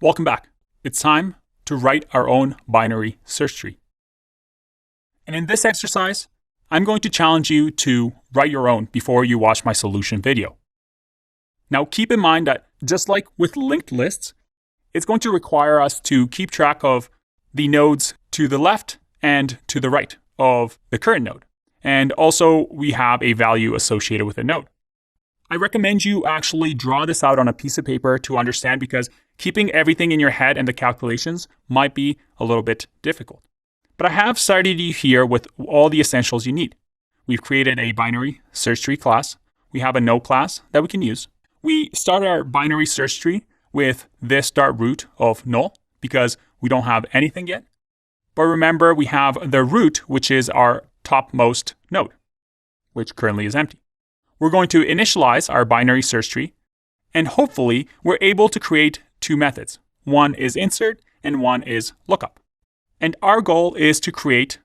Welcome back. It's time to write our own binary search tree. And in this exercise, I'm going to challenge you to write your own before you watch my solution video. Now, keep in mind that just like with linked lists, it's going to require us to keep track of the nodes to the left and to the right of the current node. And also, we have a value associated with a node. I recommend you actually draw this out on a piece of paper to understand, because keeping everything in your head and the calculations might be a little bit difficult. But I have started you here with all the essentials you need. We've created a binary search tree class. We have a node class that we can use. We start our binary search tree with this.root of null because we don't have anything yet. But remember, we have the root, which is our topmost node, which currently is empty. We're going to initialize our binary search tree, and hopefully we're able to create two methods. One is insert and one is lookup. And our goal is to create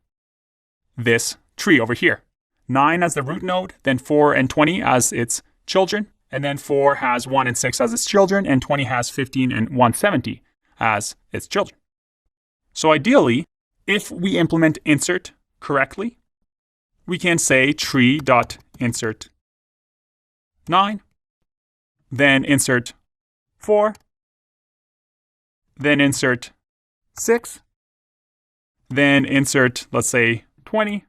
this tree over here. 9 as the root node, then 4 and 20 as its children, and then 4 has 1 and 6 as its children, and 20 has 15 and 170 as its children. So ideally, if we implement insert correctly, we can say tree.insert 9, then insert 4, then insert 6, then insert, let's say, 20.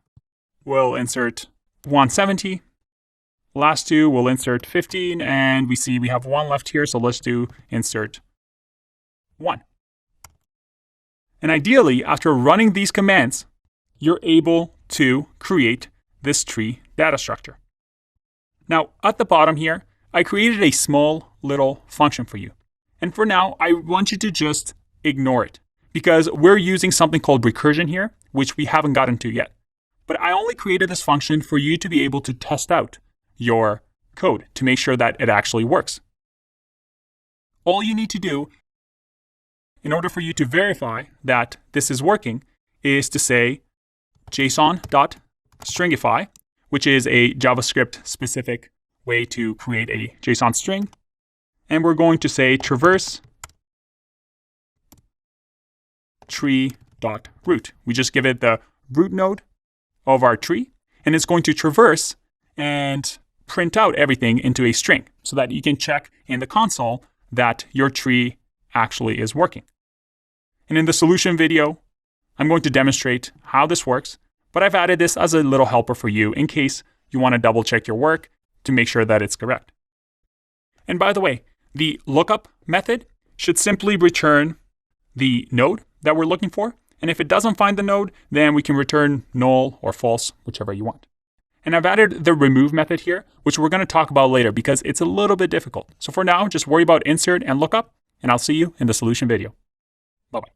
We'll insert 170. Last two, we'll insert 15, and we see we have 1 left here, so let's do insert 1. And ideally, after running these commands, you're able to create this tree data structure. Now, at the bottom here, I created a small little function for you. And for now, I want you to just ignore it, because we're using something called recursion here, which we haven't gotten to yet. But I only created this function for you to be able to test out your code to make sure that it actually works. All you need to do in order for you to verify that this is working is to say json.stringify, which is a JavaScript specific way to create a JSON string. And we're going to say traverse tree.root. We just give it the root node of our tree, and it's going to traverse and print out everything into a string so that you can check in the console that your tree actually is working. And in the solution video, I'm going to demonstrate how this works, but I've added this as a little helper for you in case you want to double check your work to make sure that it's correct. And by the way, the lookup method should simply return the node that we're looking for. And if it doesn't find the node, then we can return null or false, whichever you want. And I've added the remove method here, which we're going to talk about later because it's a little bit difficult. So for now, just worry about insert and lookup, and I'll see you in the solution video. Bye-bye.